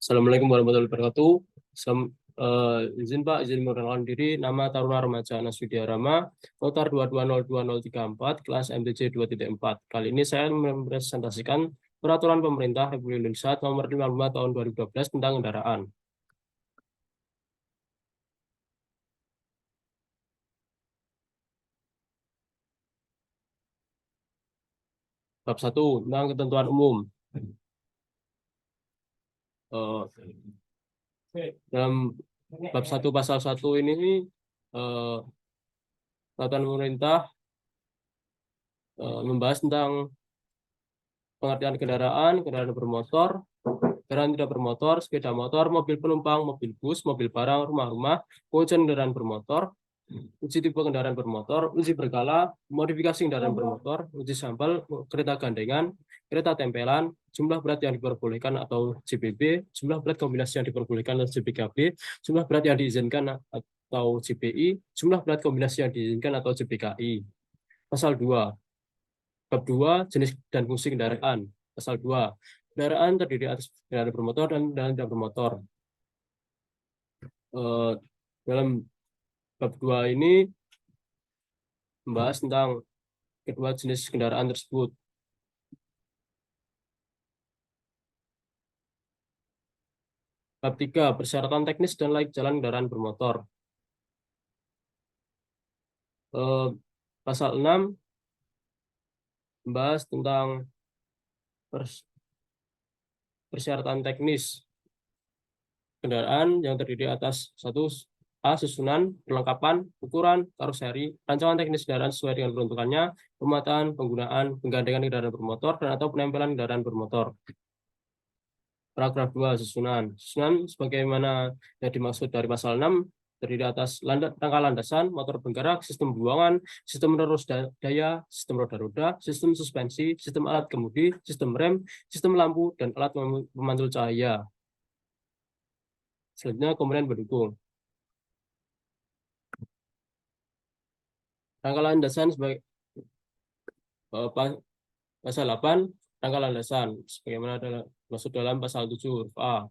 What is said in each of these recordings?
Assalamualaikum warahmatullahi wabarakatuh. Izin Pak, izin memperkenalkan diri. Nama Taruna Remaja Anas Widya Rama, notar 2202034, kelas MTJ 2.4. Kali ini saya mempresentasikan Peraturan Pemerintah Republik Indonesia Nomor 55 Tahun 2012 tentang kendaraan. Bab 1 tentang ketentuan umum. Dalam bab 1 pasal 1 ini Peraturan Pemerintah membahas tentang pengertian kendaraan bermotor, kendaraan tidak bermotor, sepeda motor, mobil penumpang, mobil bus, mobil barang, rumah-rumah, pengujian kendaraan bermotor, uji tipe kendaraan bermotor, uji berkala, modifikasi kendaraan bermotor, uji sampel, kereta gandengan, kereta tempelan, jumlah berat yang diperbolehkan atau JBB, jumlah berat kombinasi yang diperbolehkan atau JBKB, jumlah berat yang diizinkan atau JPI, jumlah berat kombinasi yang diizinkan atau JBKI. Pasal 2. Bab 2, jenis dan fungsi kendaraan. Pasal 2, kendaraan terdiri atas kendaraan bermotor dan kendaraan tidak bermotor. Dalam bab 2 ini membahas tentang kedua jenis kendaraan tersebut. Bab 3, persyaratan teknis dan layak jalan kendaraan bermotor. Pasal 6 membahas tentang persyaratan teknis kendaraan yang terdiri atas 1A, susunan, perlengkapan, ukuran, karoseri, rancangan teknis kendaraan sesuai dengan peruntukannya, pemetaan, penggunaan, penggandengan kendaraan bermotor, dan atau penempelan kendaraan bermotor. Paragraf 2, susunan. Susunan sebagaimana yang dimaksud dari pasal 6, terdiri atas rangka landasan, motor penggerak, sistem buangan, sistem penerus daya, sistem roda-roda, sistem suspensi, sistem alat kemudi, sistem rem, sistem lampu, dan alat pemantul cahaya. Selanjutnya komponen pendukung. Rangka landasan sebagai pasal 8, rangka landasan sebagaimana masuk dalam pasal 7 huruf A.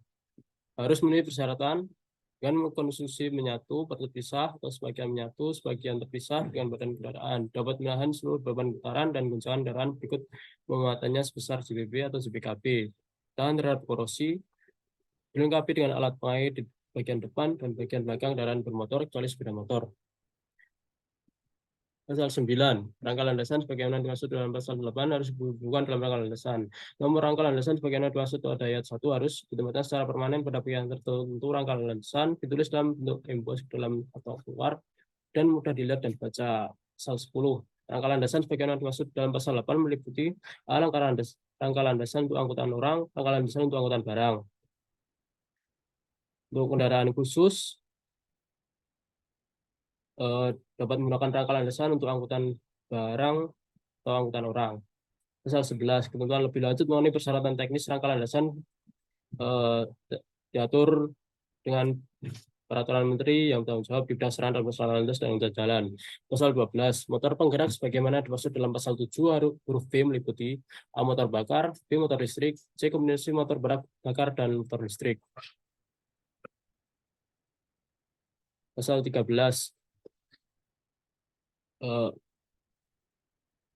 Harus memenuhi persyaratan dengan konstruksi menyatu, terpisah, atau sebagian menyatu, sebagian terpisah dengan badan kendaraan. Dapat menahan seluruh beban putaran dan goncangan kendaraan berikut pemuatannya sebesar JBB atau JBKB. Tahan terhadap korosi, dilengkapi dengan alat pengair di bagian depan dan bagian belakang kendaraan bermotor kecuali sepeda motor. Pasal 9, rangka landasan sebagaimana dimaksud dalam pasal 8 harus dihubungkan dalam rangka landasan. Nomor rangka landasan sebagaimana dimaksud pada ayat 1 harus ditempatkan secara permanen pada bagian tertentu rangka landasan, ditulis dalam bentuk emboss dalam atau keluar, dan mudah dilihat dan dibaca. Pasal 10, rangka landasan sebagaimana dimaksud dalam pasal 8 meliputi rangka landasan untuk angkutan orang, rangka landasan untuk angkutan barang. Untuk kendaraan khusus, dapat menggunakan rangka landasan untuk angkutan barang atau angkutan orang. Pasal 11, ketentuan lebih lanjut mengenai persyaratan teknis rangka landasan diatur dengan peraturan menteri yang bertanggung jawab di berdasarkan peraturan landas dan angkutan jalan. Pasal 12, motor penggerak sebagaimana dimaksud dalam pasal 7 huruf B meliputi A, motor bakar, B, motor listrik, C, kombinasi motor bakar dan motor listrik. Pasal 13,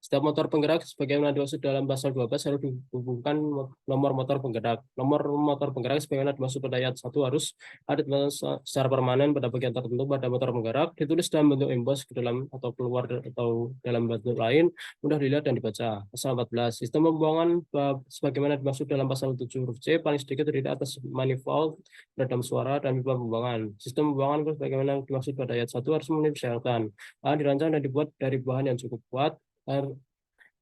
setiap motor penggerak sebagaimana dimaksud dalam pasal 12 harus dihubungkan nomor motor penggerak. Nomor motor penggerak sebagaimana dimaksud pada ayat 1 harus ada secara permanen pada bagian tertentu pada motor penggerak, ditulis dalam bentuk emboss ke dalam atau keluar atau dalam bentuk lain, mudah dilihat dan dibaca. Pasal 14, sistem pembuangan sebagaimana dimaksud dalam pasal 7 huruf C paling sedikit terdiri atas manifold, peredam suara, dan pipa pembuangan. Sistem pembuangan sebagaimana dimaksud pada ayat 1 harus memenuhi persyaratan. A, dirancang dan dibuat dari bahan yang cukup kuat.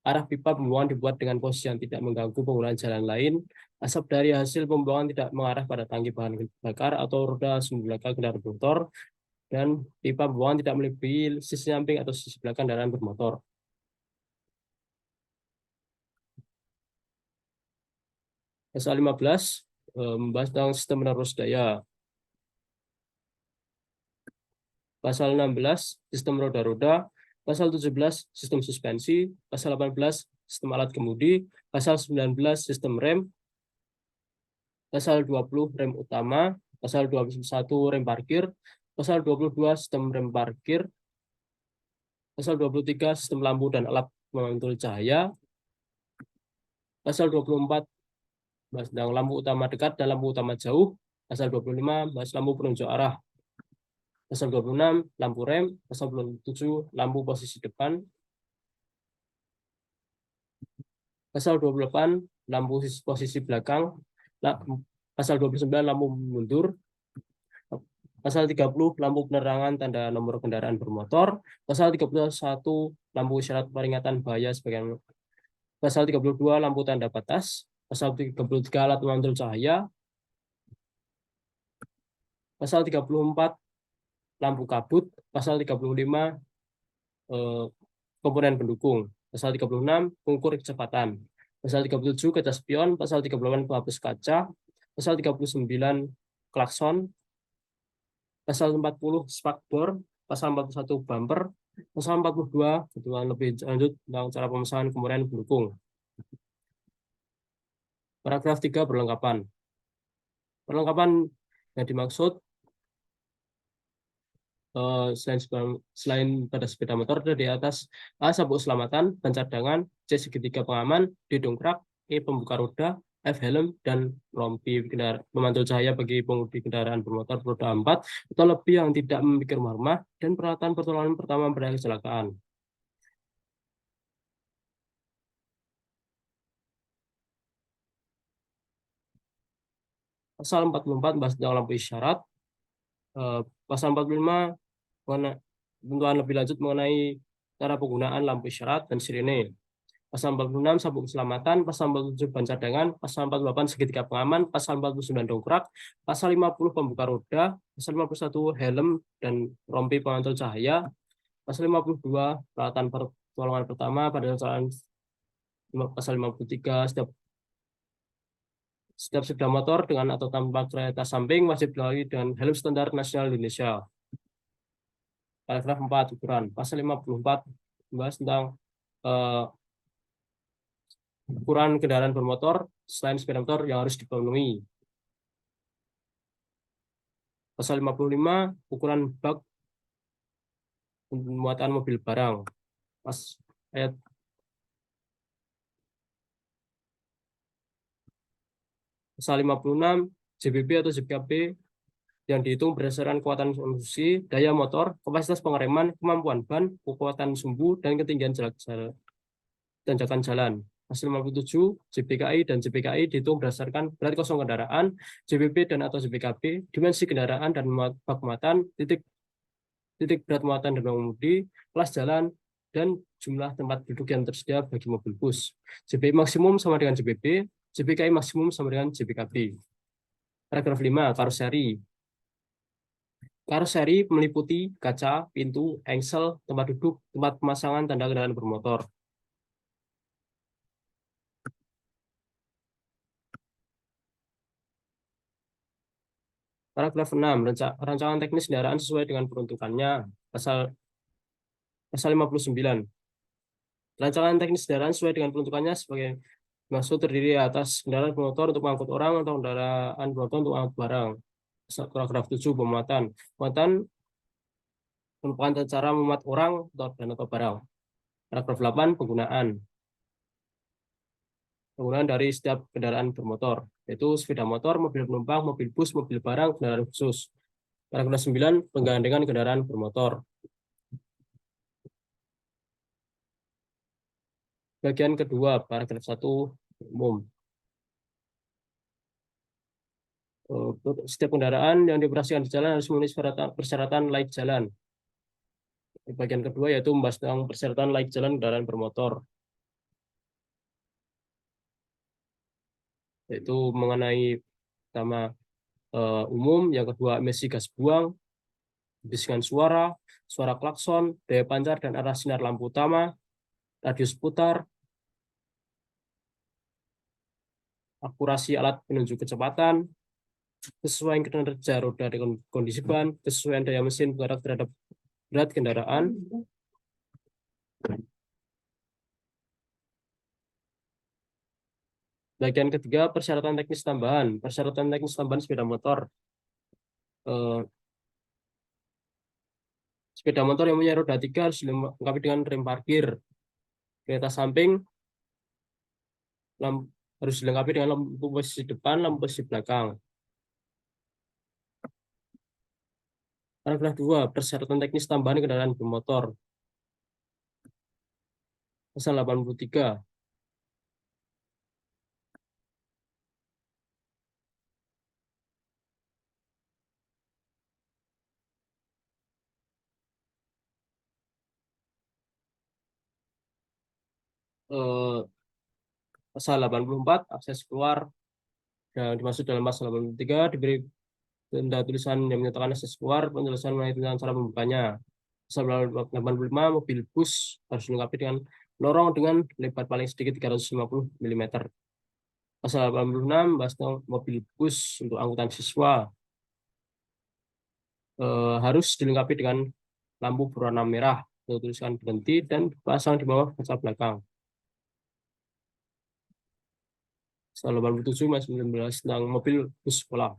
Arah pipa pembuangan dibuat dengan posisi yang tidak mengganggu penggunaan jalan lain. Asap dari hasil pembuangan tidak mengarah pada tangki bahan bakar atau roda sumbu belakang kendaraan bermotor. Dan pipa pembuangan tidak melebihi sisi samping atau sisi belakang kendaraan bermotor. Pasal 15 membahas tentang sistem penerus daya. Pasal 16, sistem roda-roda. Pasal 17, sistem suspensi. Pasal 18, sistem alat kemudi. Pasal 19, sistem rem. Pasal 20 rem utama, pasal 21 rem parkir, pasal 22 sistem rem parkir, pasal 23 sistem lampu dan alat pemantul cahaya, pasal 24 bahas tentang lampu utama dekat dan lampu utama jauh, pasal 25 bahas lampu penunjuk arah, pasal 26 lampu rem, pasal 27 lampu posisi depan, pasal 28 lampu posisi belakang, pasal 29 lampu mundur, pasal 30 lampu penerangan tanda nomor kendaraan bermotor, pasal 31 lampu isyarat peringatan bahaya sebagian, pasal 32 lampu tanda batas, pasal 33 alat pemantul cahaya, pasal 34 lampu kabut, pasal 35 komponen pendukung, pasal 36 pengukur kecepatan, pasal 37 kaca spion, pasal 38 penghapus kaca, pasal 39 klakson, pasal 40 spakbor, pasal 41 bumper, pasal 42 ketentuan lebih lanjut tentang cara pemesanan komponen pendukung. Paragraf 3 perlengkapan. Perlengkapan yang dimaksud selain pada sepeda motor ada di atas: A. Sabuk selamatan, ban cadangan, C. Segitiga pengaman, D. Dongkrak, E. Pembuka roda, F. Helm, dan rompi pemantul cahaya bagi pengemudi kendaraan bermotor roda 4 atau lebih yang tidak memiliki marmah, dan peralatan pertolongan pertama pada kecelakaan. Pasal 44 bahas tentang lampu isyarat. Pasal 45 ketentuan lebih lanjut mengenai cara penggunaan lampu isyarat dan sirene. Pasal 46 sabuk keselamatan, pasal 47 ban cadangan, pasal 48 segitiga pengaman, pasal 49 dongkrak, pasal 50 pembuka roda, pasal 51 helm dan rompi pengantul cahaya, pasal 52 peralatan pertolongan pertama pada kecelakaan, pasal 53 setiap sepeda motor dengan atau tanpa kereta samping wajib dilengkapi dengan helm standar nasional Indonesia. Paragraf 4 ukuran. Pasal 54 membahas tentang ukuran kendaraan bermotor selain sepeda motor yang harus dipenuhi. Pasal 55 ukuran bak muatan mobil barang. Ayat pasal 56 JBP atau JBKB yang dihitung berdasarkan kekuatan konstruksi, daya motor, kapasitas pengereman, kemampuan ban, kekuatan sumbu, dan ketinggian tanjakan jalan. Pasal 57 JBKI dan JBKI dihitung berdasarkan berat kosong kendaraan, JBB dan atau JBKB, dimensi kendaraan dan bak muatan, titik berat muatan dan pengemudi, kelas jalan, dan jumlah tempat duduk yang tersedia bagi mobil bus. JBI maksimum sama dengan JBB, JBKI maksimum sama dengan JBKB. Paragraf 5, karoseri. Karoseri meliputi kaca, pintu, engsel, tempat duduk, tempat pemasangan tanda kendaraan bermotor. Paragraf 6, rancangan teknis kendaraan sesuai dengan peruntukannya. Pasal 59. Rancangan teknis kendaraan sesuai dengan peruntukannya sebagai maksud terdiri atas kendaraan bermotor untuk mengangkut orang atau kendaraan bermotor untuk mengangkut barang. Paragraf 7, pemuatan. Pemuatan merupakan cara memuat orang atau barang. Paragraf 8, penggunaan dari setiap kendaraan bermotor, yaitu sepeda motor, mobil penumpang, mobil bus, mobil barang, kendaraan khusus. Paragraf 9, penggandengan kendaraan bermotor. Bagian kedua, paragraf 1, umum. Setiap kendaraan yang dioperasikan di jalan harus memenuhi persyaratan laik jalan. Bagian kedua yaitu membahas tentang persyaratan laik jalan kendaraan bermotor, yaitu mengenai pertama umum, yang kedua emisi gas buang, bisikan suara, suara klakson, daya pancar dan arah sinar lampu utama, radius putar, akurasi alat penunjuk kecepatan, kesesuaian kinerja roda dengan kondisi ban, kesesuaian daya mesin penggerak terhadap berat kendaraan, Bagian ketiga, persyaratan teknis tambahan. Persyaratan teknis tambahan sepeda motor. Sepeda motor yang punya roda 3 harus dilengkapi dengan rem parkir. Kereta samping harus dilengkapi dengan lampu posisi depan, lampu posisi belakang. Paragraf 2, persyaratan teknis tambahan kendaraan bermotor. Pasal 83. Eh, Pasal 84, akses keluar yang dimaksud dalam pasal 83 diberi tanda tulisan yang menyatakan akses keluar, penjelasan mengenai tentang cara membukanya. Pasal 85, mobil bus harus dilengkapi dengan lorong dengan lebar paling sedikit 350 mm. Pasal 86, bahas tentang mobil bus untuk angkutan siswa. Harus dilengkapi dengan lampu berwarna merah, tulisan berhenti, dan pasang di bawah kaca belakang. Pasal 87, masih 19 tentang mobil bus sekolah.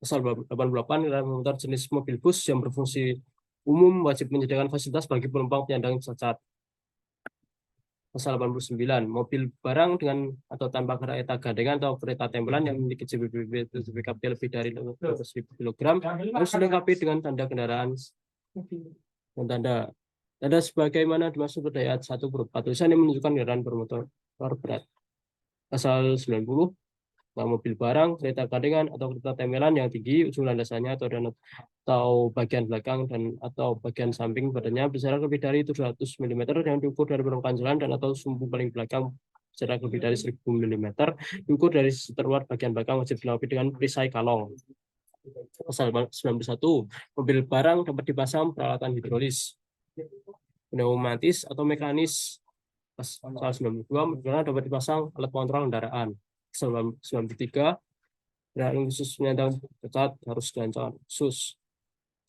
Pasal 88, tentang jenis mobil bus yang berfungsi umum wajib menyediakan fasilitas bagi penumpang penyandang cacat. Pasal 89, mobil barang dengan atau tanpa kereta gandengan atau kereta tempelan yang memiliki CPKB lebih dari 100.000 kg harus dilengkapi dengan tanda kendaraan dan tanda sebagaimana dimaksud pada ayat 1 berupa tulisan yang menunjukkan kendaraan bermotor berat. Pasal 90, mobil barang, kereta gandengan atau kereta tempelan yang tinggi ujung landasannya atau bagian belakang dan atau bagian samping badannya berjarak lebih dari 700 mm yang diukur dari permukaan jalan dan atau sumbu paling belakang berjarak lebih dari 1000 mm diukur dari sisi terluar bagian belakang wajib dilengkapi dengan perisai kalong. Pasal 91, mobil barang dapat dipasang peralatan hidrolis, pneumatis atau mekanis. Pasal 92, mobil barang dapat dipasang alat kontrol kendaraan. Pasal 93, kendaraan khusus penyandang cacat harus dengan khusus.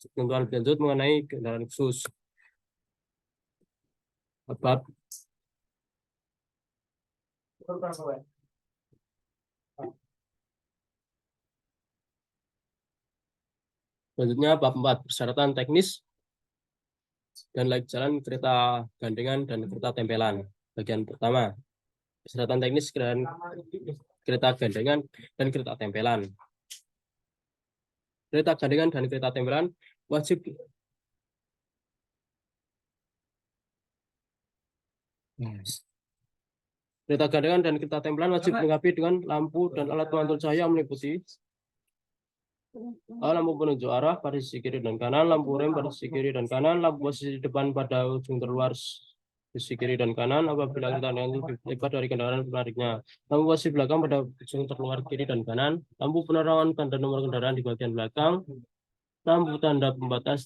Ketentuan lebih lanjut mengenai kendaraan khusus. Bab selanjutnya bab 4, persyaratan teknis dan layak jalan kereta gandengan dan kereta tempelan. Bagian pertama, persyaratan teknis dan kereta gandengan dan kereta tempelan. Kereta gandengan dan kereta tempelan wajib kereta gandengan dan kereta tempelan wajib dilengkapi dengan lampu dan alat pemantul cahaya meliputi lampu penunjuk arah pada sisi kiri dan kanan, lampu rem pada sisi kiri dan kanan, lampu posisi depan pada ujung terluar sisi kiri dan kanan apabila kendaraan itu lebar dari kendaraan penariknya, lampu posisi belakang pada ujung terluar kiri dan kanan, lampu penerangan tanda nomor kendaraan di bagian belakang, lampu tanda pembatas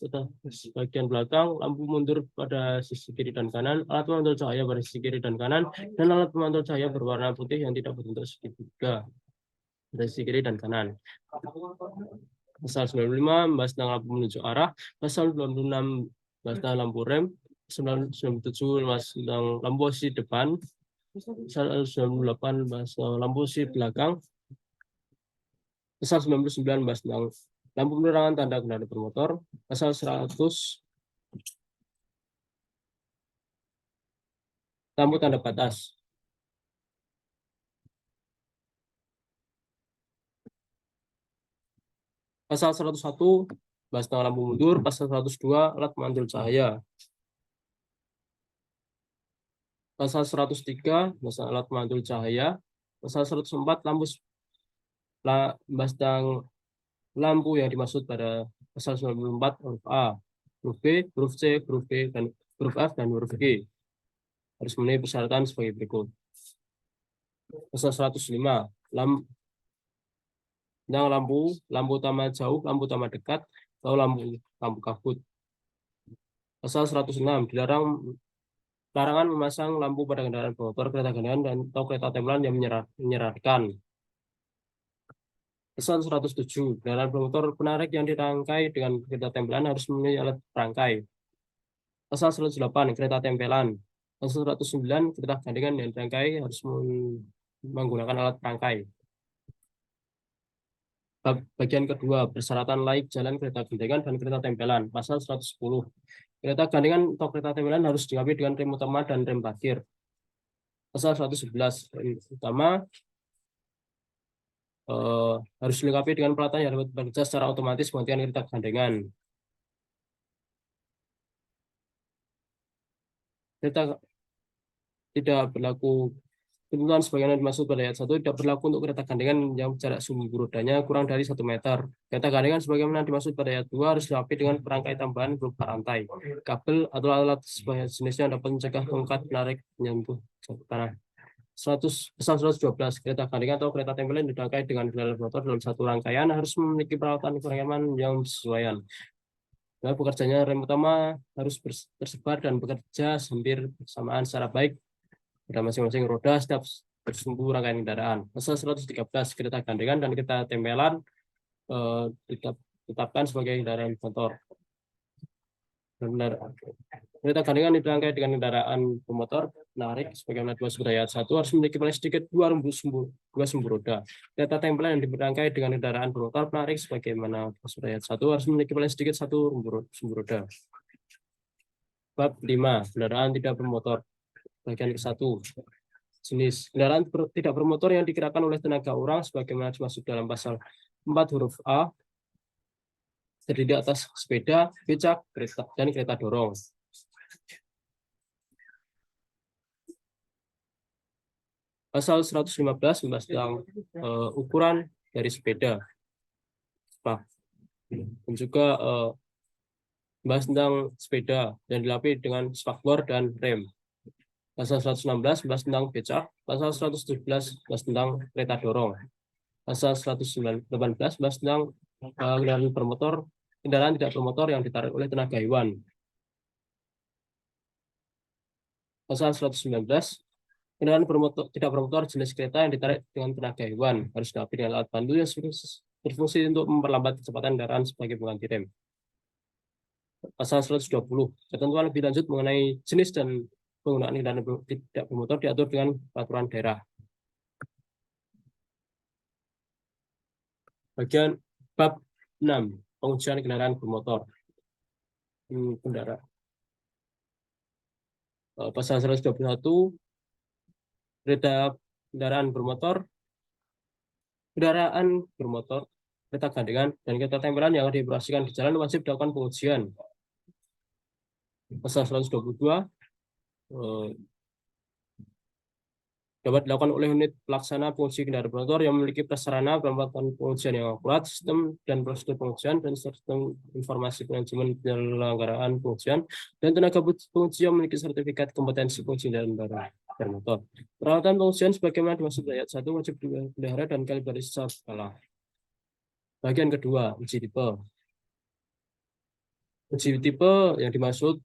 bagian belakang, lampu mundur pada sisi kiri dan kanan, alat pemantul cahaya pada sisi kiri dan kanan, dan alat pemantul cahaya berwarna putih yang tidak berbentuk segitiga pada sisi kiri dan kanan. Pasal 95, membahas tentang lampu menunjuk arah. Pasal 96, membahas tentang lampu rem. Pasal 97, membahas tentang lampu posisi depan. Pasal 98, membahas tentang lampu posisi belakang. Pasal 99, membahas tentang lampu penerangan tanda kendaraan bermotor. Pasal 100, lampu tanda batas. Pasal 101, bahas tentang lampu mundur. Pasal 102, alat pemantul cahaya. Pasal 103, bahas alat pemantul cahaya. Pasal 104, bahas tentang lampu yang dimaksud pada pasal 94 huruf A, huruf B, huruf C, huruf B, dan huruf F, dan huruf G. Harus memenuhi persyaratan sebagai berikut. Pasal 105, tentang lampu utama jauh, lampu utama dekat, atau lampu kabut. Pasal 106, larangan memasang lampu pada kendaraan bermotor, kereta gandengan, dan atau kereta tempelan yang menyeratkan. Pasal 107, kendaraan bermotor penarik yang dirangkai dengan kereta tempelan harus memiliki alat perangkai. Pasal 108, kereta tempelan. Pasal 109 kereta gandengan yang dirangkai harus menggunakan alat perangkai. Bagian kedua, persyaratan laik jalan kereta gandengan dan kereta tempelan. Pasal 110. Kereta gandengan atau kereta tempelan harus dilengkapi dengan rem utama dan rem parkir. Pasal 111. Rem utama harus dilengkapi dengan peralatan yang dapat bekerja secara otomatis menggantikan kereta gandengan. Kereta tidak berlaku ketentuan sebagaimana dimaksud pada ayat 1 tidak berlaku untuk kereta gandengan yang jarak sumbu rodanya kurang dari 1 meter. Kereta gandengan sebagaimana dimaksud pada ayat 2 harus dilengkapi dengan perangkai tambahan berupa rantai, kabel atau alat sebagai jenisnya dapat mencegah tongkat menarik menyentuh tanah. 112 kereta gandengan atau kereta tempelan dirangkai dengan kendaraan motor dalam satu rangkaian harus memiliki peralatan pengereman yang sesuaian. Nah, pekerjaannya rem utama harus tersebar dan bekerja hampir bersamaan secara baik pada masing-masing roda setiap bersumbu rangkaian kendaraan. Pasal 113 kereta gandengan dan kereta tempelan ditetapkan sebagai kendaraan motor. Kereta gandengan dirangkai dengan kendaraan bermotor menarik sebagaimana dimaksud ayat 1 harus memiliki paling sedikit dua sumbu roda. Kereta tempelan yang dirangkai dengan kendaraan bermotor menarik sebagaimana dimaksud ayat 1 harus memiliki paling sedikit satu sumbu roda. Bab 5. Kendaraan tidak bermotor. Bagian ke-1. Jenis kendaraan tidak bermotor yang digerakkan oleh tenaga orang sebagaimana dimaksud dalam pasal 4 huruf A terdiri atas sepeda, becak, kereta, dan kereta dorong. Pasal 115 membahas tentang ukuran dari sepeda. Dan juga membahas tentang sepeda yang dilengkapi dengan spakbor dan rem. Pasal 116 membahas tentang becak. Pasal 117 membahas tentang kereta dorong. Pasal 118 membahas tentang kendaraan tidak bermotor yang ditarik oleh tenaga hewan. Pasal 119 kendaraan tidak bermotor jenis kereta yang ditarik dengan tenaga hewan harus dilengkapi dengan alat bantu yang berfungsi untuk memperlambat kecepatan kendaraan sebagai pengganti rem. Pasal 120 ketentuan lebih lanjut mengenai jenis dan penggunaan kendaraan tidak bermotor diatur dengan peraturan daerah. Bagian bab 6 pengujian kendaraan bermotor. Pasal 121 kendaraan bermotor, kereta gandengan, dan kereta tempelan yang dioperasikan di jalan wajib dilakukan pengujian. Pasal 122 dapat dilakukan oleh unit pelaksana penguji kendaraan bermotor yang memiliki prasarana peralatan pengujian yang akurat, sistem dan prosedur pengujian, dan sistem informasi manajemen penyelenggaraan pengujian, dan tenaga penguji yang memiliki sertifikat kompetensi penguji kendaraan bermotor. Peralatan pengujian sebagaimana dimaksud ayat 1 wajib dipelihara dan kalibrasi secara berkala. Bagian kedua, uji tipe. Uji tipe yang dimaksud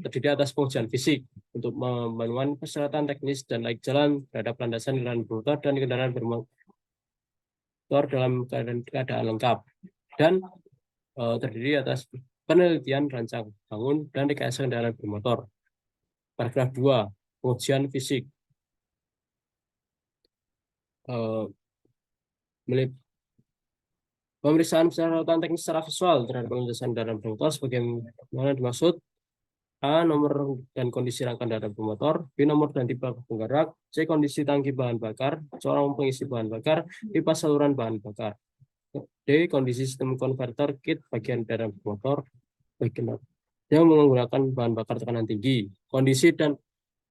terdiri atas pengujian fisik untuk memenuhi persyaratan teknis dan laik jalan terhadap landasan kendaraan bermotor dan kendaraan bermotor dalam keadaan lengkap, dan terdiri atas penelitian rancang bangun dan rekayasa kendaraan bermotor. Paragraf 2, pengujian fisik. Pemeriksaan persyaratan teknis secara visual terhadap landasan kendaraan bermotor sebagaimana dimaksud: A. Nomor dan kondisi rangkaian kendaraan bermotor, B. Nomor dan tipe penggerak, C. Kondisi tangki bahan bakar, corong pengisi bahan bakar, pipa saluran bahan bakar, D. Kondisi sistem konverter kit bagian kendaraan bermotor yang menggunakan bahan bakar tekanan tinggi, kondisi dan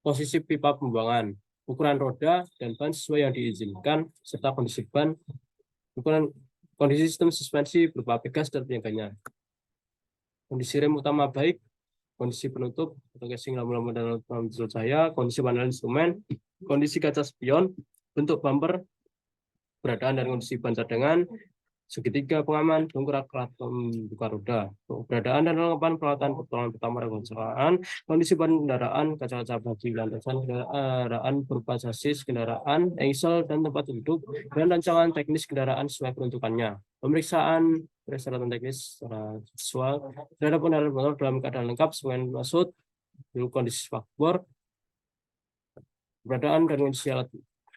posisi pipa pembuangan, ukuran roda dan ban sesuai yang diizinkan, serta kondisi ban, kondisi sistem suspensi berupa pegas dan penyegatnya, kondisi rem utama baik, kondisi penutup atau casing lama-lama dan lampu cahaya, kondisi panel instrumen, kondisi kaca spion, bentuk bumper, keberadaan dan kondisi ban cadangan, segitiga pengaman, dongkrak pembuka roda, keberadaan dan kelengkapan peralatan pertolongan pertama dan kecelakaan, kondisi ban kendaraan, kaca-kaca bagi landasan kendaraan berupa sasis kendaraan, engsel dan tempat duduk, dan rancangan teknis kendaraan sesuai peruntukannya. Pemeriksaan persyaratan teknis secara visual terhadap kendaraan motor dalam keadaan lengkap sesuai maksud kondisi fakbor, keberadaan dan kondisi alat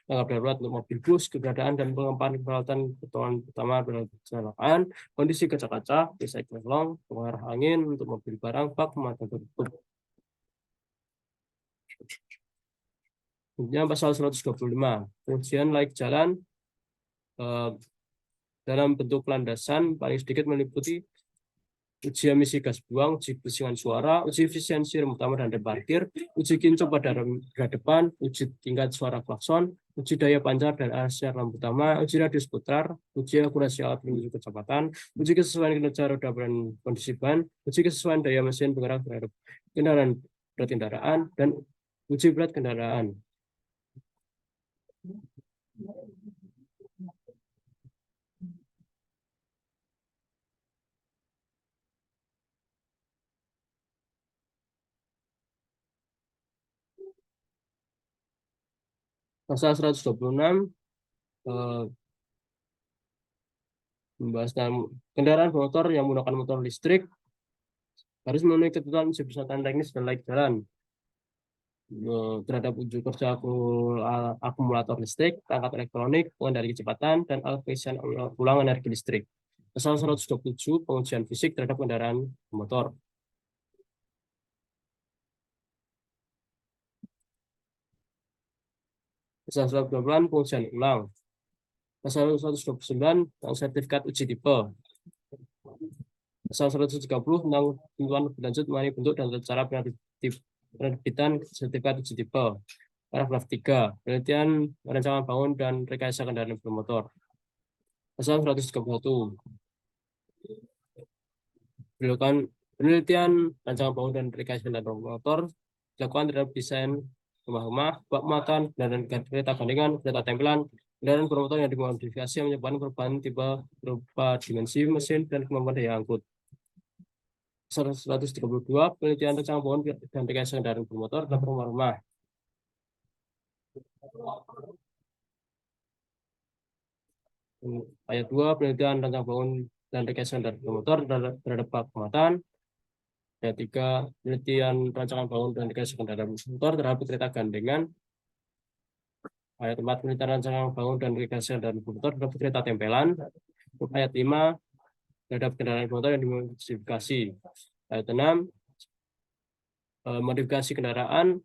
tanggap darurat untuk mobil bus, keberadaan dan pengempanan peralatan pertolongan pertama dalam kecelakaan, kondisi kaca-kaca, recycling long, pengarah angin untuk mobil barang, bak pemadam tertutup. Kemudian pasal 125, pengujian laik jalan dalam bentuk landasan paling sedikit meliputi uji emisi gas buang, uji kebisingan suara, uji efisiensi rem utama dan rem parkir, uji kincop pada rem garda depan, uji tingkat suara klakson, uji daya pancar dan arasnya lampu utama, uji radius putar, uji akurasi alat penunjuk kecepatan, uji kesesuaian kinerja roda dan kondisi ban, uji kesesuaian daya mesin penggerak terhadap berat kendaraan, dan uji berat kendaraan. Pasal 126 membahas kendaraan motor yang menggunakan motor listrik harus memenuhi ketentuan uji kesehatan teknis dan laik jalan terhadap uji kerja akumulator listrik, perangkat elektronik, pengendali kecepatan, dan alat pengisian ulang energi listrik. Pasal 127 pengujian fisik terhadap kendaraan motor. Pasal 128 pengujian ulang. Pasal 129 tentang sertifikat uji tipe. Pasal 130 tentang ketentuan lebih lanjut mengenai bentuk dan cara penerbitan sertifikat uji tipe. Paragraf 3, penelitian rancangan bangun dan rekayasa kendaraan bermotor. Pasal 131, penelitian rancangan bangun dan rekayasa kendaraan bermotor dilakukan terhadap desain rumah-rumah, bak muatan, dan kereta gandengan, kereta tempelan, kendaraan bermotor yang dimodifikasi yang menyebabkan perubahan tipe berupa dimensi mesin dan kemampuan daya angkut. 132, penelitian rancangan bangun dan rekayasa kendaraan bermotor dalam rumah-rumah. Ayat 2, penelitian rancangan bangun dan rekayasa kendaraan bermotor terhadap bak muatan. Ayat 3, penelitian rancangan bangun dan rekayasa kendaraan bermotor terhadap kereta gandengan. Ayat 4, penelitian rancangan bangun dan rekayasa kendaraan bermotor terhadap kereta tempelan. Ayat 5, terhadap kendaraan bermotor yang dimodifikasi. Ayat 6, modifikasi kendaraan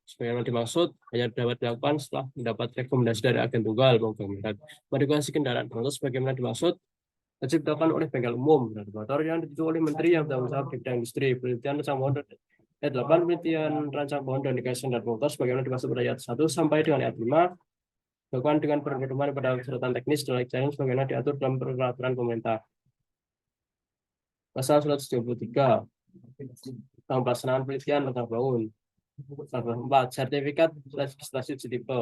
sebagaimana dimaksud hanya dapat dilakukan setelah mendapat rekomendasi dari agen tunggal maupun modifikasi kendaraan bermotor sebagaimana dimaksud wajib dilakukan oleh bengkel umum dan motor yang ditentukan oleh menteri yang bertanggung jawab di bidang industri. Penelitian rancangan bangun ayat 8, penelitian rancangan bangun dan rekayasa kendaraan bermotor sebagaimana dimaksud pada ayat 1 sampai dengan ayat 5 dilakukan dengan pedoman pada persyaratan teknis dan laik jalan sebagaimana diatur dalam peraturan pemerintah. Pasal 133 tentang pelaksanaan penelitian rancangan bangun. Pasal 4, sertifikat registrasi uji tipe.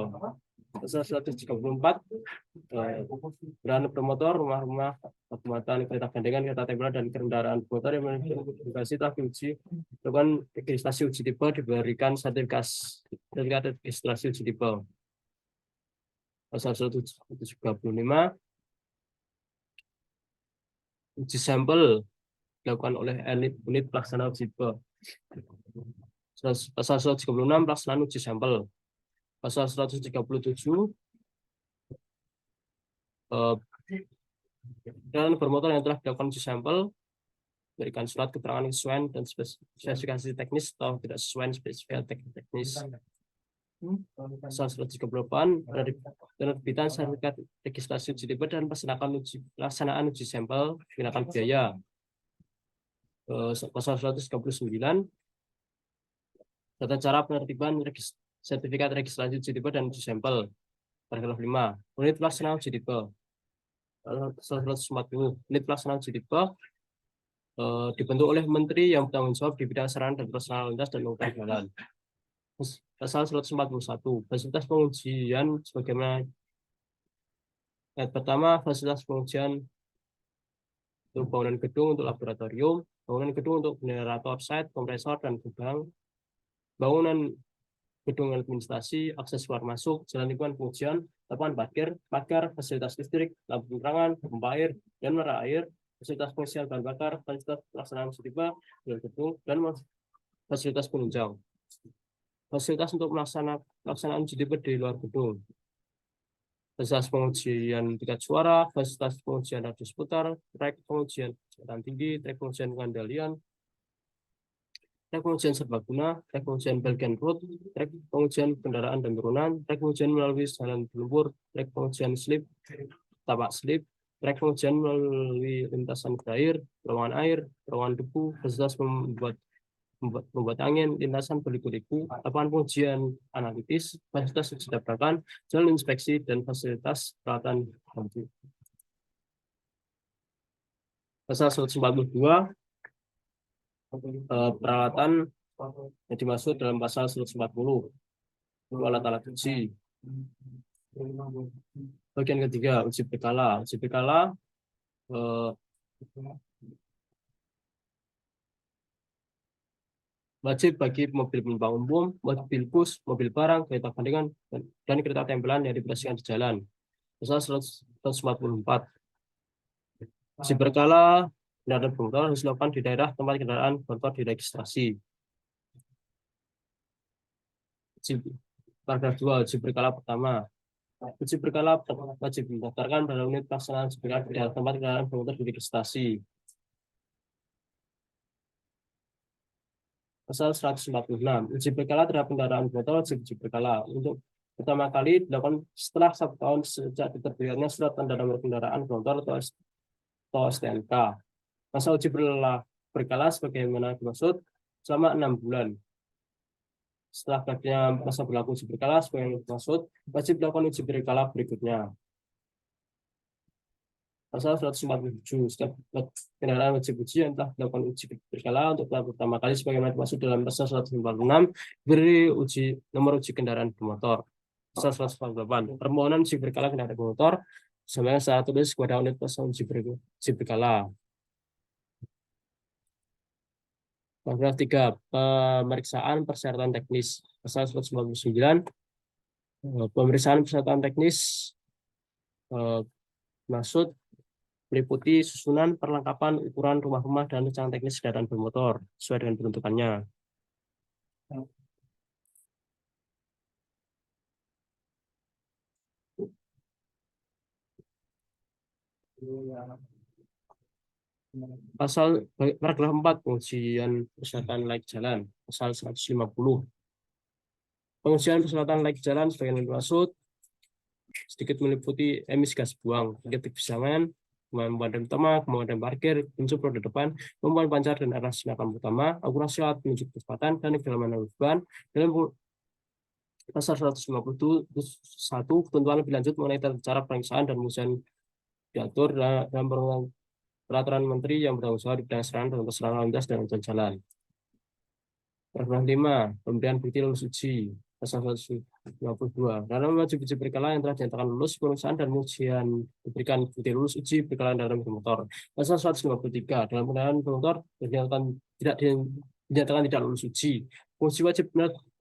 Pasal 134 kendaraan bermotor, rumah-rumah, pemuatan, kereta gandengan, kereta tempelan, dan kendaraan bermotor yang modifikasi telah diuji dengan registrasi uji tipe diberikan sertifikat registrasi uji tipe. Pasal 135 uji sampel dilakukan oleh unit pelaksana uji tipe. Pasal 136 pelaksanaan uji sampel. Pasal 137 kendaraan bermotor yang telah dilakukan uji sampel berikan surat keterangan kesesuaian dan spesifikasi teknis atau tidak sesuai spesifikasi teknis. Pasal 138 penerbitan sertifikat registrasi uji tipe dan pelaksanaan uji sampel dikenakan biaya. Pasal 139 tata cara penerbitan sertifikat registrasi uji tipe dan uji sampel. Paragraf 5, unit pelaksana uji tipe. Pasal 140, unit pelaksana uji tipe dibentuk oleh menteri yang bertanggung jawab di bidang sarana dan prasarana lintas dan angkutan jalan. Pasal 141, fasilitas pengujian sebagaimana ayat pertama, fasilitas pengujian untuk bangunan gedung untuk laboratorium, bangunan gedung untuk generator site, kompresor, dan gudang, bangunan gedung administrasi, akses keluar masuk, jalan lingkungan pengujian, lapangan parkir, pagar, fasilitas listrik, lampu penerangan, pompa air, dan menara air, fasilitas pengisian bahan bakar, fasilitas pelaksanaan uji tiba, gedung, dan fasilitas penunjang. Fasilitas untuk pelaksanaan uji tiba di luar gedung. Fasilitas pengujian tingkat suara, fasilitas pengujian radius putar, trek pengujian kecepatan tinggi, trek pengujian pengendalian, trek pengujian serbaguna, trek pengujian bagian road, trek pengujian kendaraan dan turunan, trek pengujian melalui jalan berlumpur, trek pengujian slip, tapak slip, trek pengujian melalui lintasan air, terowongan debu, fasilitas membuat angin, lintasan berliku-liku, lapangan pengujian analitis, fasilitas uji tabrakan, jalan inspeksi, dan fasilitas peralatan bantu. Pasal 142 peralatan yang dimaksud dalam pasal 140 alat-alat uji. Bagian ketiga, uji berkala. Uji berkala wajib bagi mobil penumpang umum, mobil bus, mobil barang, kereta bandingan, dan kereta tempelan yang dioperasikan di jalan. Pasal 144. Uji berkala kendaraan bermotor harus dilakukan di daerah tempat kendaraan bermotor diregistrasi. Paragraf 2, uji berkala pertama. Uji berkala wajib didaftarkan pada unit pelaksanaan uji berkala di tempat kendaraan bermotor diregistrasi. Pasal 146, uji berkala terhadap kendaraan bermotor wajib uji berkala. Untuk pertama kali dilakukan setelah 1 tahun sejak diterbitkannya surat tanda nomor kendaraan bermotor atau STNK. Masa uji berkala sebagaimana dimaksud selama 6 bulan. Setelah berakhirnya masa berlaku uji berkala sebagaimana dimaksud, wajib dilakukan uji berkala berikutnya. Pasal 147, setiap kendaraan wajib uji yang telah dilakukan uji berkala untuk tahap pertama kali sebagaimana dimaksud dalam pasal 146 beri nomor uji kendaraan bermotor. Pasal 148, permohonan uji berkala kendaraan bermotor sebenarnya saya tulis kepada unit pasal uji berkala. Paragraf 3, pemeriksaan persyaratan teknis. Pasal 199, pemeriksaan persyaratan teknis maksud meliputi susunan, perlengkapan, ukuran rumah-rumah, dan rancangan teknis kendaraan bermotor sesuai dengan peruntukannya. Pasal paragraf 4, pengujian persyaratan layak jalan. Pasal 150. Pengujian persyaratan layak jalan sebagai dimaksud sedikit meliputi emisi gas buang, tingkat kebisaman, kemampuan rem utama, kemampuan parkir, unsur roda depan, kemampuan pancar dan arah sinakan utama, akurasi alat penunjuk kecepatan, dan kedalaman beban. Dalam pasal 151, ketentuan lebih lanjut mengenai cara pemeriksaan dan pengujian diatur dalam peraturan menteri yang bertanggung jawab di bidang sarana dan prasarana lintas dan jalan. Paragraf 5, pemberian bukti lulus uji. Pasal 152. Dalam wajib uji berkala yang telah dinyatakan lulus pemeriksaan dan ujian diberikan bukti lulus uji berkala kendaraan bermotor. Pasal 153. Dalam kendaraan bermotor dinyatakan tidak lulus uji. Penguji wajib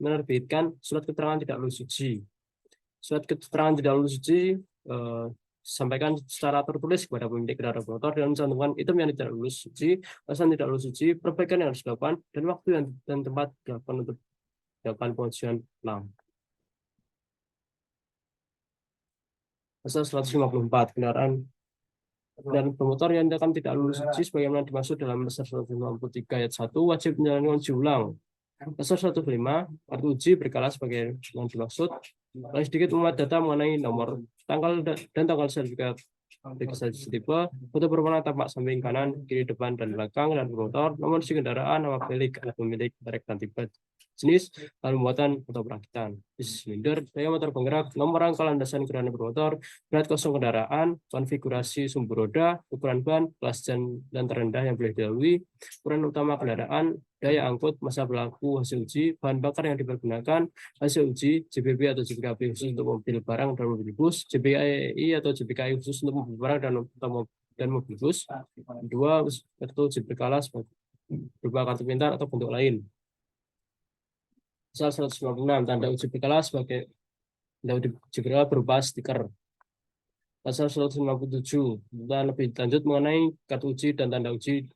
menerbitkan surat keterangan tidak lulus uji. Surat keterangan tidak lulus uji sampaikan secara tertulis kepada pemilik kendaraan bermotor dengan mencantumkan item yang tidak lulus uji, alasan tidak lulus uji, perbaikan yang harus dilakukan, dan waktu dan tempat dilakukan untuk dilakukan pengujian ulang. Pasal 154, kendaraan bermotor yang tidak lulus uji sebagaimana dimaksud dalam pasal 153 ayat 1 wajib menjalani uji ulang. Pasal 105, kartu uji berkala sebagai yang dimaksud. Paling sedikit memuat data mengenai nomor, tanggal dan tanggal sertifikat registrasi tipe, foto berwarna tampak samping kanan, kiri, depan, dan belakang dan bermotor, nomor isi kendaraan, nama pemilik, merek dan tipe, jenis, bahan pembuatan atau perakitan, isi silinder, daya motor penggerak, nomor rangka landasan kendaraan bermotor, berat kosong kendaraan, konfigurasi sumber roda, ukuran ban, kelas dan terendah yang boleh dilalui, ukuran utama kendaraan, daya angkut, masa berlaku hasil uji, bahan bakar yang dipergunakan, hasil uji, JBB atau JBKB khusus untuk mobil barang dan mobil bus, JBKI atau JBKI khusus untuk mobil barang dan mobil bus. Kedua, kartu uji berkala berupa kartu pintar atau bentuk lain. Pasal 196 tanda uji berkala sebagai tanda uji berkala berupa stiker. Pasal 157 tentang lebih lanjut mengenai kartu uji dan tanda uji.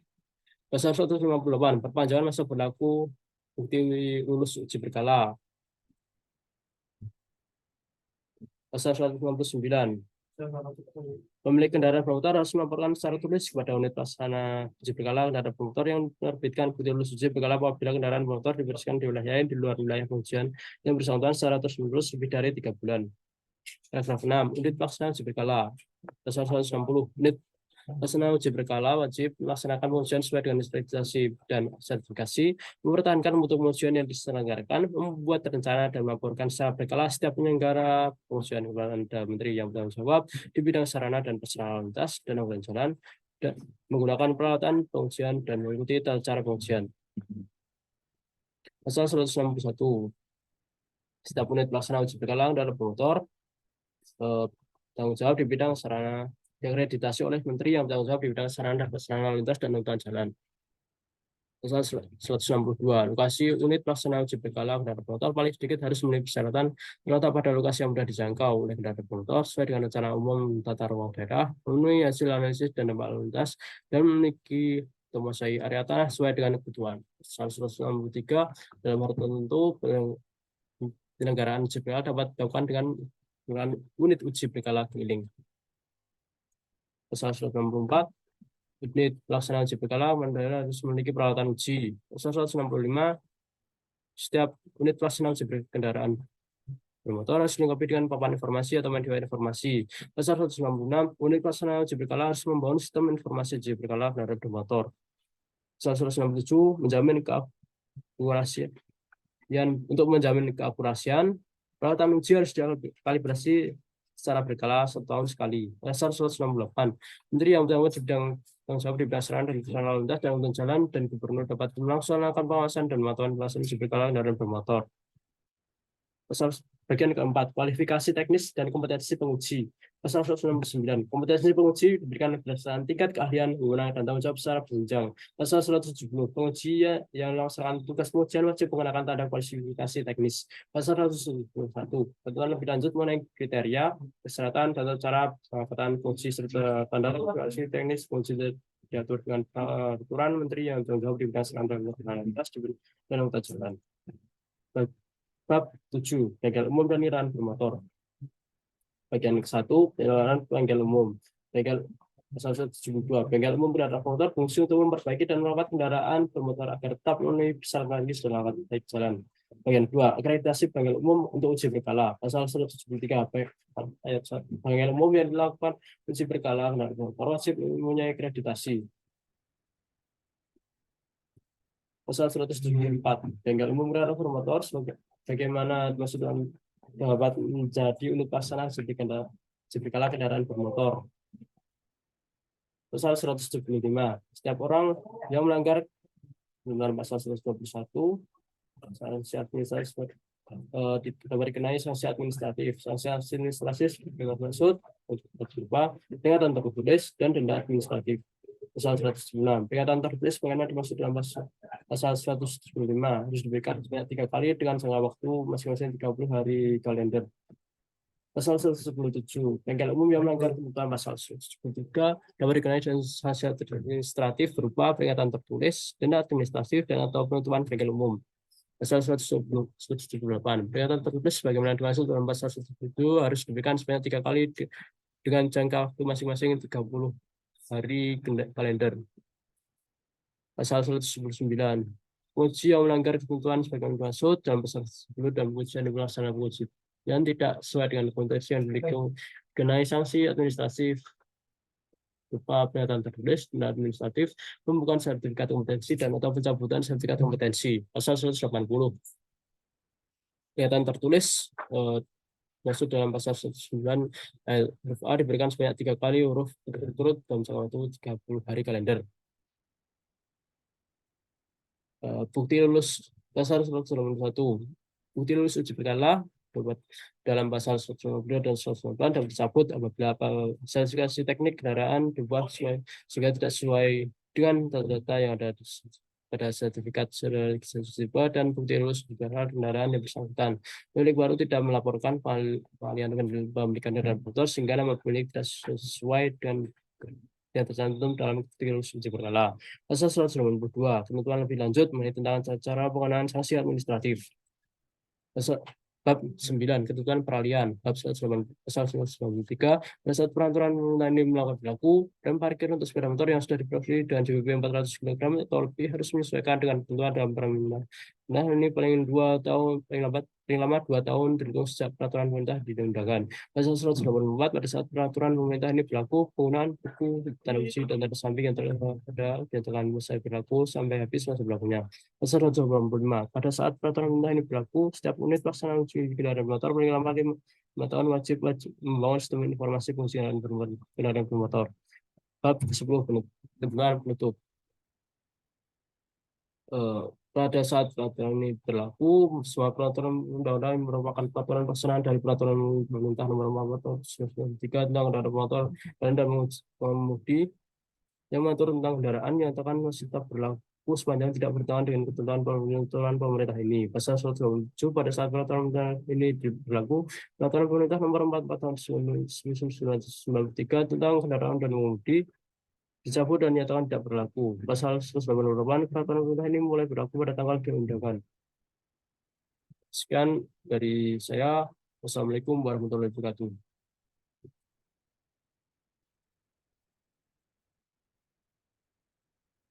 Pasal 158 perpanjangan masa berlaku bukti lulus uji berkala. Pasal 159 pemilik kendaraan bermotor harus melaporkan secara tulis kepada unit pelaksana uji berkala kendaraan bermotor yang menerbitkan bukti lulus uji berkala apabila kendaraan bermotor dibersihkan di wilayah lain di luar wilayah pengujian yang bersangkutan secara terus-menerus lebih dari 3 bulan. Paragraf 6. Unit pelaksana uji berkala. Pasal 160. Unit pelaksana uji berkala wajib melaksanakan pengujian sesuai dengan akreditasi dan sertifikasi, mempertahankan mutu pengujian yang diselenggarakan, membuat rencana dan melaporkan secara berkala setiap penyelenggara pengujian kepada Menteri yang bertanggung jawab di bidang sarana dan prasarana lintas dan angkutan jalan dan menggunakan peralatan pengujian dan mengikuti tata cara pengujian. Pasal 161. Setiap unit pelaksana uji berkala dalam bermotor tanggung jawab di bidang sarana yang diakreditasi oleh Menteri yang bertanggung jawab di bidang sarana dan prasarana lintas dan angkutan jalan. Pasal 162. Lokasi unit pelaksana uji berkala kendaraan bermotor paling sedikit harus memenuhi persyaratan terletak pada lokasi yang mudah dijangkau oleh kendaraan bermotor sesuai dengan rencana umum tata ruang daerah, memenuhi hasil analisis dan dampak lalu lintas, dan memiliki menguasai area tanah sesuai dengan kebutuhan. Pasal 163. Dalam hal tertentu penyelenggaraan uji berkala dapat dilakukan dengan unit uji berkala keliling. Pasal 164. Unit pelaksana uji berkala harus memiliki peralatan uji. Pasal 165. Setiap unit pelaksana uji kendaraan bermotor harus dilengkapi dengan papan informasi atau media informasi. Pasal 196. Unit pelaksana uji berkala harus membangun sistem informasi uji berkala kendaraan bermotor. Pasal 167. Menjamin keakurasian. Untuk menjamin keakurasian, peralatan uji harus dikalibrasi secara berkala 1 tahun sekali. Pasal 168. Menteri yang bertanggung jawab di bidang sarana dan prasarana lintas dan angkutan jalan dan gubernur dapat melaksanakan pengawasan dan pemantauan pelaksanaan uji berkala kendaraan bermotor. Pasal bagian keempat, kualifikasi teknis dan kompetensi penguji. Pasal 169. Kompetensi penguji diberikan berdasarkan tingkat keahlian, wewenang, dan tanggung jawab secara berjenjang. Pasal 170. Penguji yang melaksanakan tugas pengujian wajib menggunakan tanda kualifikasi teknis. Pasal 171. Ketentuan lebih lanjut mengenai kriteria, persyaratan, dan cara pengangkatan penguji serta tanda kualifikasi teknis penguji diatur dengan peraturan Menteri yang bertanggung jawab di bidang sarana dan prasarana lintas dan angkutan jalan. Bab 7. Bengkel umum dan kendaraan bermotor. Bagian ke-1, penyelenggaraan bengkel umum. Pasal 172. Bengkel umum kendaraan bermotor fungsi untuk memperbaiki dan merawat kendaraan bermotor agar tetap memenuhi persyaratan teknis dan layak baik jalan. Bagian 2. Akreditasi bengkel umum untuk uji berkala. Pasal 173. Ayat 1. Bengkel umum yang dilakukan uji berkala kendaraan bermotor wajib mempunyai akreditasi. Pasal 174. Bengkel umum kendaraan bermotor bagaimana maksud dapat menjadi unit pelaksana uji berkala kendaraan bermotor. Pasal 175. Setiap orang yang melanggar pasal 121 sanksi administratif dapat dikenai sanksi administratif. Sanksi administratif dengan maksud berupa peringatan tertulis dan denda administratif. Pasal 196. Peringatan tertulis mengenai dimaksud dalam pasal 175 harus diberikan sebanyak 3 kali dengan jangka waktu masing-masing 30 hari kalender. Pasal 177. Bengkel umum yang melanggar ketentuan pasal 173 dapat dikenai dengan sanksi administratif berupa peringatan tertulis, denda administratif, dan atau penutupan bengkel umum. Pasal 178. Peringatan tertulis sebagaimana dimaksud dalam pasal 177 harus diberikan sebanyak 3 kali dengan jangka waktu masing-masing 30 hari kalender. Pasal 179. Penguji yang melanggar ketentuan sebagaimana dimaksud dalam pasal 10 dan pengujian di pelaksana penguji yang tidak sesuai dengan kompetensi yang dikenai sanksi administratif berupa peringatan tertulis, denda administratif, pembukaan sertifikat kompetensi dan atau pencabutan sertifikat kompetensi. Pasal 180. Peringatan tertulis maksud dalam pasal 109 huruf A diberikan sebanyak 3 kali huruf berturut dalam jangka waktu 30 hari kalender. Bukti lulus pasal 191. Bukti lulus uji berkala dalam pasal 192 dan 198 dapat dicabut apabila sertifikasi teknik kendaraan dibuat sehingga tidak sesuai dengan data-data yang ada pada sertifikat registrasi dan bukti lulus kendaraan yang bersangkutan. Pemilik baru tidak melaporkan pengalihan kepemilikan kendaraan bermotor sehingga nama pemilik tidak sesuai dengan yang tercantum dalam bukti lulus uji berkala. Pasal 192, ketentuan lebih lanjut mengenai tentang cara pengenaan sanksi administratif. Bab 9, ketentuan peralihan. Bab 193, pada saat peraturan pemerintah ini melakukan berlaku, rem parkir untuk sepeda motor yang sudah diproduksi dengan JBP 400 kg atau lebih harus menyesuaikan dengan ketentuan dalam permendak. Nah, ini paling 2 tahun, paling lama 2 tahun terhitung sejak peraturan pemerintah diundangkan. Pasal 184, pada saat peraturan pemerintah ini berlaku, penggunaan buku tanda uji dan tanda samping yang terhadap dinyatakan selesai berlaku sampai habis masa berlakunya. Pasal 185, pada saat peraturan pemerintah ini berlaku, setiap unit pelaksanaan uji kendaraan bermotor paling lama 5 tahun wajib membangun sistem informasi fungsi kendaraan bermotor. Bab 10, ketentuan penutup. Pada saat peraturan ini berlaku, semua peraturan undang-undang yang merupakan peraturan pelaksanaan dari peraturan pemerintah nomor 43 tentang kendaraan bermotor dan mengemudi yang mengatur tentang kendaraan yang akan masih tetap berlaku sepanjang tidak bertentangan dengan ketentuan pemerintah ini. Pasal 127, pada saat peraturan ini berlaku, peraturan pemerintah nomor 44 tahun 1993 tentang kendaraan dan mengemudi dicabut dan nyatakan tidak berlaku. Pasal 188, peraturan pemerintah ini mulai berlaku pada tanggal diundangkan. Sekian dari saya. Wassalamualaikum warahmatullahi wabarakatuh.